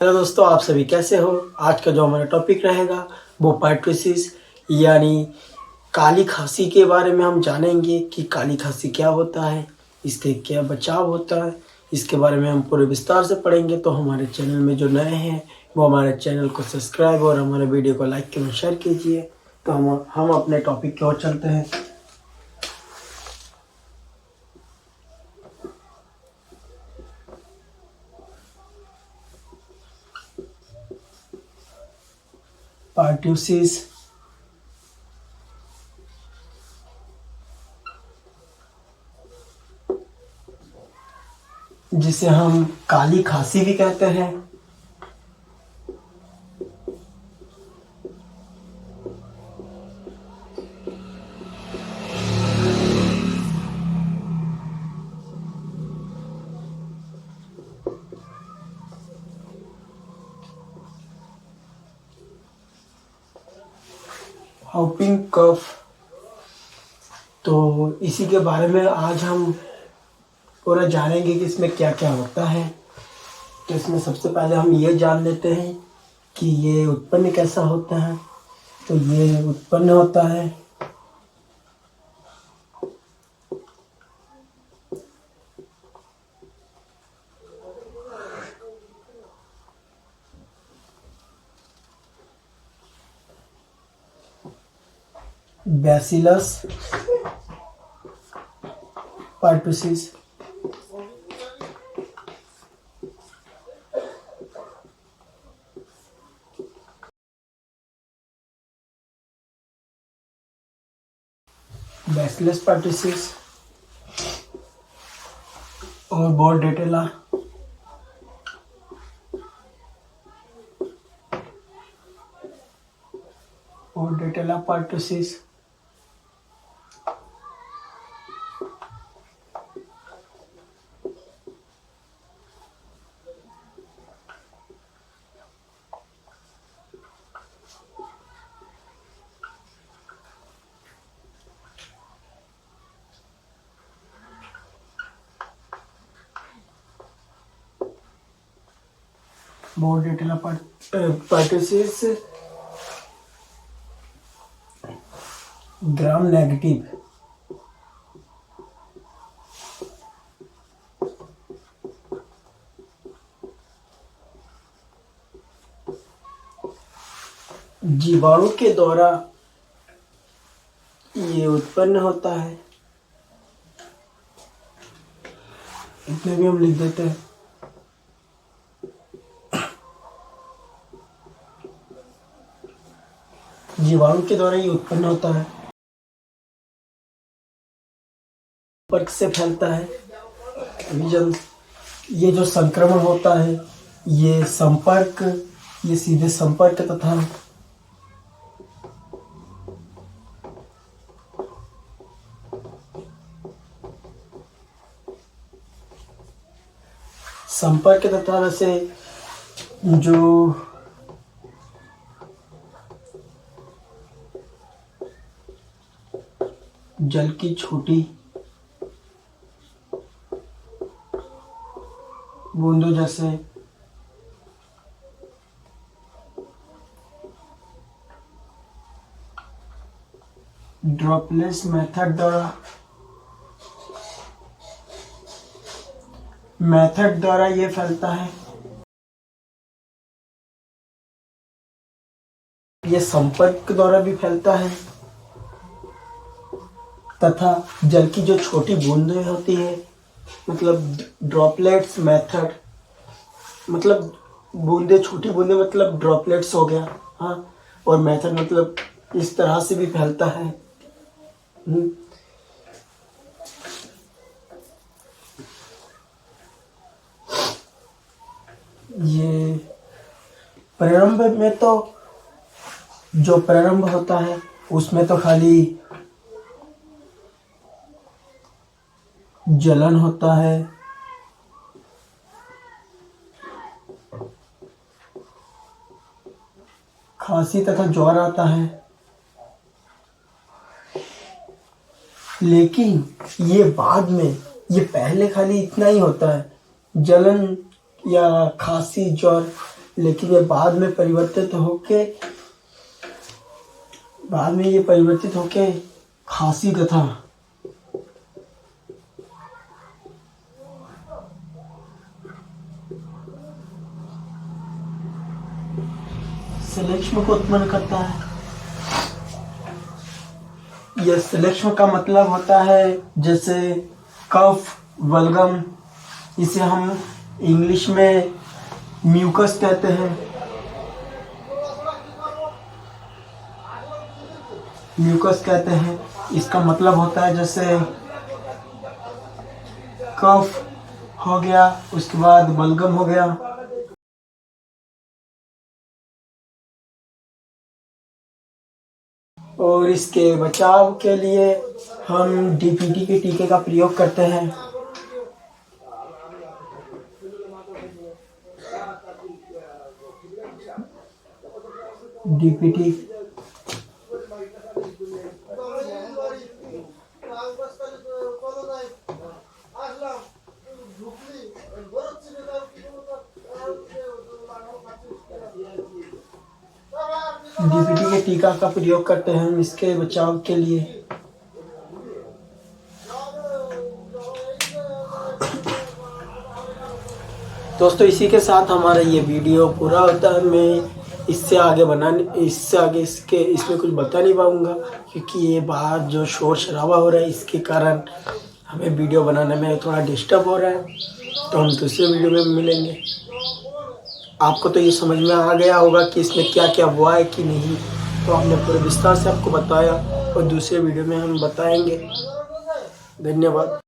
Hello दोस्तों, आप सभी कैसे हो। आज का जो हमारा टॉपिक रहेगा वो पाइटोसिस यानी काली खांसी के बारे में हम जानेंगे कि काली खांसी क्या होता है, इसके क्या बचाव होता है, इसके बारे में हम पूरे विस्तार से पढ़ेंगे। तो हमारे चैनल में जो नए हैं वो हमारे चैनल को सब्सक्राइब और हमारे वीडियो को लाइक एवं शेयर कीजिए। तो हम अपने टॉपिक की ओर चलते हैं। पाइटोसिस जिसे हम काली खांसी भी कहते हैं, हाउपिंग कफ, तो इसी के बारे में आज हम पूरा जानेंगे कि इसमें क्या क्या होता है। तो इसमें सबसे पहले हम ये जान लेते हैं कि ये उत्पन्न कैसा होता है। तो ये उत्पन्न होता है बैसिलस पार्टुसिस। बैसिलस पार्टुसिस और Bordetella pertussis. Bordetella pertussis gram negative. जीवाणु के द्वारा ये उत्पन्न होता है। इतने भी हम लिख देते हैं। जीवाणु के द्वारा ये उत्पन्न होता है, संपर्क से फैलता है। विजन, ये जो संक्रमण होता है ये सीधे संपर्क तथा वैसे जो जल की छोटी बूंदों जैसे ड्रॉपलेट्स मेथड द्वारा ये फैलता है। ये संपर्क के द्वारा भी फैलता है तथा जल की जो छोटी बूंदें होती है, मतलब ड्रॉपलेट्स मेथड, मतलब छोटी बूंदे मतलब ड्रॉपलेट्स हो गया। हाँ, और मेथड मतलब इस तरह से भी फैलता है। ये प्रारंभ में तो जो प्रारंभ होता है उसमें तो खाली जलन होता है, खांसी तथा ज्वर आता है। लेकिन ये बाद में, ये पहले खाली इतना ही होता है, जलन या खांसी ज्वर, लेकिन ये बाद में ये परिवर्तित होके खांसी तथा श्लेष्म को उत्पन्न करता है। यह श्लेष्म का मतलब होता है जैसे कफ, बलगम, इसे हम इंग्लिश में म्यूकस कहते हैं। इसका मतलब होता है जैसे कफ हो गया, उसके बाद बलगम हो गया। और इसके बचाव के लिए हम डीपीटी के टीके का प्रयोग करते हैं। डीपीटी के टीका का प्रयोग करते हैं हम इसके बचाव के लिए। दोस्तों, इसी के साथ हमारा ये वीडियो पूरा होता है। मैं इससे आगे इसमें कुछ बता नहीं पाऊँगा, क्योंकि ये बाहर जो शोर शराबा हो रहा है इसके कारण हमें वीडियो बनाने में थोड़ा डिस्टर्ब हो रहा है। तो हम दूसरे वीडियो में मिलेंगे। आपको तो ये समझ में आ गया होगा कि इसमें क्या क्या हुआ है कि नहीं, तो हमने पूरे विस्तार से आपको बताया और दूसरे वीडियो में हम बताएंगे। धन्यवाद।